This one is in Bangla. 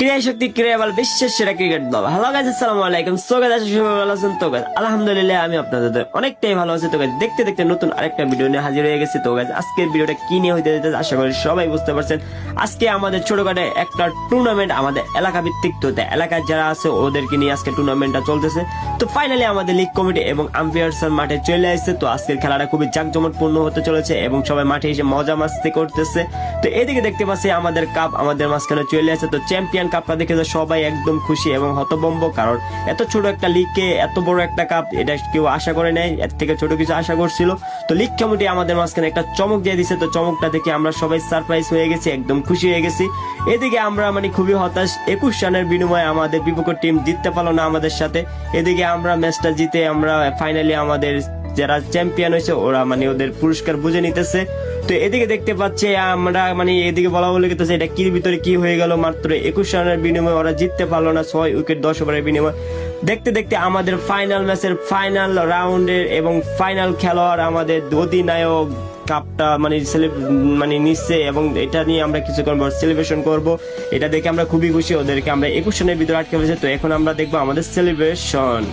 ক্রিয়া শক্তি ক্রিয়া বল বিশ্বের সেরা ক্রিকেট দল। হ্যালো গাইস, আসসালামু আলাইকুম। সো গাইস, আশা করি ভালো আছেন। তো গাইস আলহামদুলিল্লাহ আমি আপনাদের অনেকটাই ভালো আছি। তো গাইস দেখতে দেখতে নতুন আরেকটা ভিডিও নিয়ে হাজির হয়ে গেছি। তো গাইস আজকের ভিডিওটা কি নিয়ে হইতে যাচ্ছে আশা করি সবাই বুঝতে পারছেন। আজকে আমাদের ছোটখাটো একটা টুর্নামেন্ট, আমাদের এলাকা ভিত্তিক। তো এলাকার যারা আছে ওদেরকে নিয়ে আজকে টুর্নামেন্টটা চলতেছে। তো ফাইনালি আমাদের লিগ কমিটি এবং আম্পায়ার্স মাঠে চলে আসছে। তো আজকের খেলাটা খুবই জাঁকজমকপূর্ণ হতে চলেছে এবং সবাই মাঠে এসে মজা মাস্তি করতেছে। তো এদিকে দেখতে পাচ্ছি আমাদের কাপ আমাদের মাঝখানে চলে আসছে। তো চ্যাম্পিয়ন কাপটা দেখে তো সবাই একদম খুশি এবং হতভম্ব, কারণ এত ছোট একটা লিগকে এত বড় একটা কাপ এটা কেউ আশা করে নাই, এর থেকে ছোট কিছু আশা করছিল। তো লিগ কমিটি আমাদের মাঝখানে একটা চমক দিয়ে দিছে। তো চমকটা দেখে আমরা সবাই সারপ্রাইজ হয়ে গেছি, একদম খুশি হয়ে গেছি। এদিকে আমরা খুবই হতাশ, 21 রানের বিনিময়ে আমাদের বিপক্ষ টিম জিততে পারলো না আমাদের সাথে। এদিকে আমরা ম্যাচটা জিতে আমরা ফাইনালি আমাদের যারা চ্যাম্পিয়ন হয়েছে ওরা ওদের পুরস্কার বুঝে নিতেছে। তো এদিকে দেখতে পাচ্ছি আমরা এদিকে বলা বলে গেছে এটা কি ভিতরে কি হয়ে গেল, মাত্র 21 রানের বিনিময়ে ওরা জিততে পারলো না, 6 উইকেট 10 ওভারের বিনিময়ে। দেখতে দেখতে আমাদের ফাইনাল ম্যাচের ফাইনাল রাউন্ডের এবং ফাইনাল খেলোয়াড় আমাদের অধিনায়ক কাপটা নিচ্ছে এবং এটা নিয়ে আমরা কিছুক্ষণ পর সেলিব্রেশন করব। এটা দেখে আমরা খুবই খুশি, ওদেরকে আমরা 21 রানের ভিতরে আটকে ফেলেছি। তো এখন আমরা দেখবো আমাদের সেলিব্রেশন।